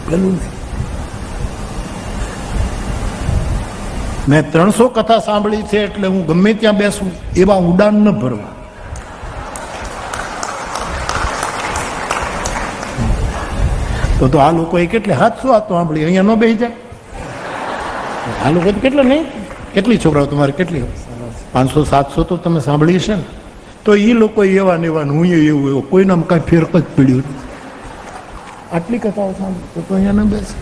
પેલું મેં 300 કથા સાંભળી છે એટલે હું ગમે ત્યાં બેસું એવા ઉડાન ન ભરવા. તો આ લોકોએ કેટલે 700 આ તો સાંભળી, અહીંયા ન બેસી જાય. આ લોકો કેટલા નહીં, કેટલી છોકરાઓ તમારે કેટલી 500-700 તો તમે સાંભળી છે ને. તો એ લોકો એવા ને એવા, હું એવું એવું કોઈના કાંઈ ફેર જ પીડ્યું નથી. આટલી કથાઓ સાંભળી તો અહીંયા ન બેસે.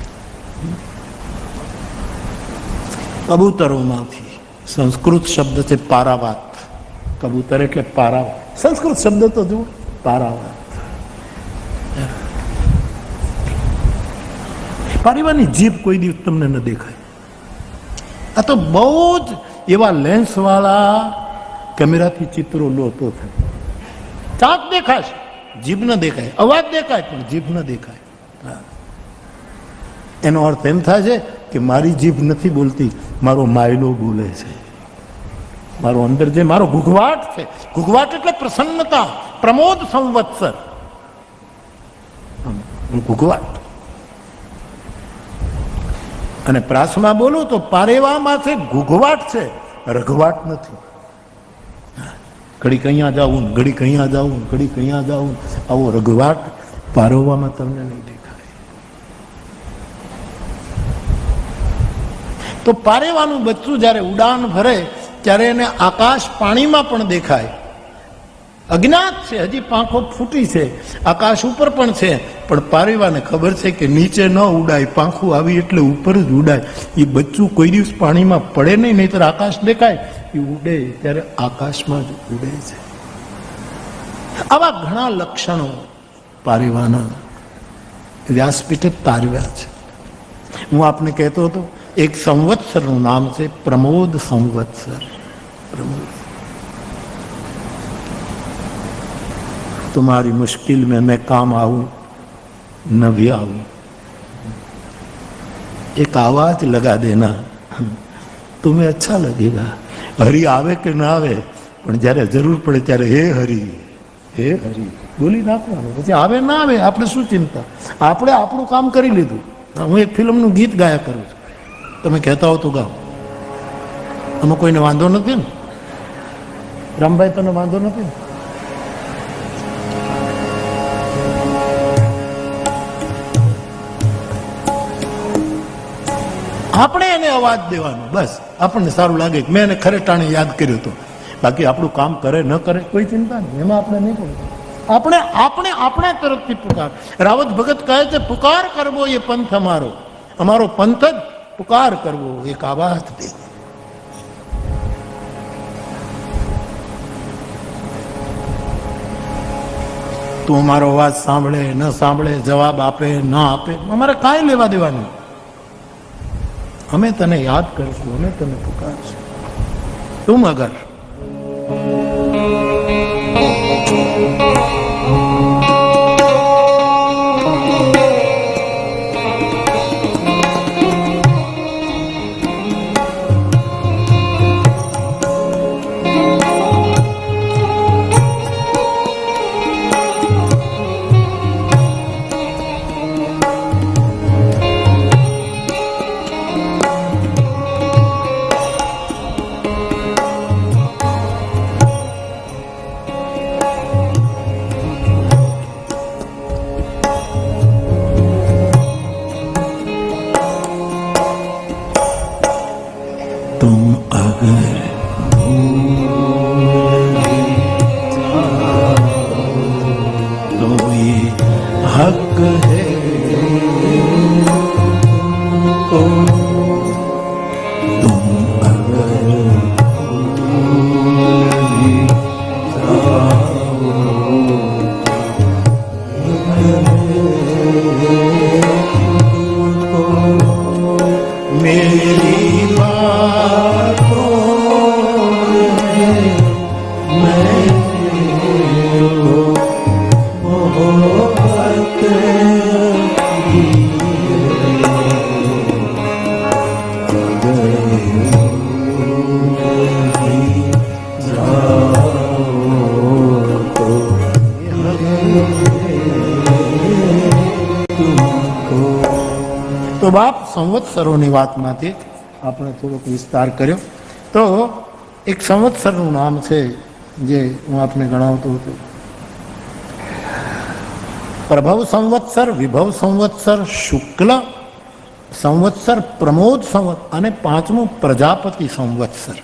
કબૂતરોમાંથી સંસ્કૃત શબ્દ છે પારાવાત. કબૂતર એટલે પારાવાત. સંસ્કૃત શબ્દ તો જુઓ, પારાવાત. પારિવાની જીભ કોઈ દિવસ તમને ન દેખાય. આ તો બહુ જ એવા લેન્સ વાળા કેમેરાથી ચિત્રો લો તો થાય. ચાંદ દેખાશે, જીભ ન દેખાય. અવાજ દેખાય પણ જીભ ન દેખાય. એનો અર્થ એમ થાય છે કે મારી જીભ નથી બોલતી, મારો માયલો બોલે છે. મારો અંદર જે મારો ઘૂઘવાટ છે, ઘૂઘવાટ એટલે પ્રસન્નતા, પ્રમોદ સંવત્સર. ઘૂઘવાટ. અને પ્રાસમાં બોલું તો પારેવામાં છે ઘૂઘવાટ છે, રઘવાટ નથી. ઘડીક અહીંયા જાવું, ઘડીક અહીંયા જાવું, ઘડીક અહીંયા જાવું, આવો રઘવાટ પારવવામાં તમને નહીં દેખાય. તો પારેવાનું બચ્ચું જયારે ઉડાન ભરે ત્યારે એને આકાશ પાણીમાં પણ દેખાય. અજ્ઞાત છે, હજી પાંખો ફૂટી છે, આકાશ ઉપર પણ છે, પણ પારેવાને ખબર છે કે નીચે ન ઉડાય, પાંખું આવી એટલે ઉપર જ ઉડાય. એ બચ્ચું કોઈ દિવસ પાણીમાં પડે નહીં, નહીતર આકાશ દેખાય. એ ઉડે ત્યારે આકાશમાં જ ઉડે છે. આવા ઘણા લક્ષણો પારેવાના વ્યાસપીઠે તારવ્યા છે. હું આપને કહેતો હતો, એક સંવત્સરનું નામ છે પ્રમોદ સંવત્સર. પ્રમોદ. तुम्हारी मुश्किल में मैं काम आऊं न भी आऊं, एक आवाज लगा देना, तुम्हें अच्छा लगेगा. हरि आवे કે ના આવે, પણ જયારે જરૂર પડે ત્યારે હે હરી, હે હરી બોલી નાખવાનું. પછી આવે ના આવે આપણે શું ચિંતા, આપણે આપણું કામ કરી લીધું. હું એક ફિલ્મનું ગીત ગાયા કરું છું, તમે કહેતા હો તો ગાઓ. આમાં કોઈને વાંધો નથી ને? રામભાઈ તને વાંધો નથી ને? આપણે એને અવાજ દેવાનો, બસ આપણને સારું લાગે. મેં એને ખરે ટાણે યાદ કર્યો હતો, બાકી આપણું કામ કરે ન કરે કોઈ ચિંતા નહીં, એમાં આપણે નહીં પડે. આપણે આપણે આપણા તરફથી પુકાર. રાવત ભગત કહે છે, પુકાર કરવો એ પંથ અમારો, અમારો પંથ જ પુકાર કરવો, એક આવાજ દે. તું અમારો અવાજ સાંભળે ન સાંભળે, જવાબ આપે ન આપે, અમારે કાંઈ લેવા દેવાનું. અમે તને યાદ કરશું, અમે તને પુકારશું. તું અગર તું તો બાપ સંવત્સરોની વાતમાંથી આપણે થોડોક વિસ્તાર કર્યો. તો એક સંવત્સરનું નામ છે જે હું આપને ગણાવતો હતો. પ્રભવ સંવત્સર, વિભવ સંવત્સર, શુક્લ સંવત્સર, પ્રમોદ સંવત્સર અને પાંચમું પ્રજાપતિ સંવત્સર.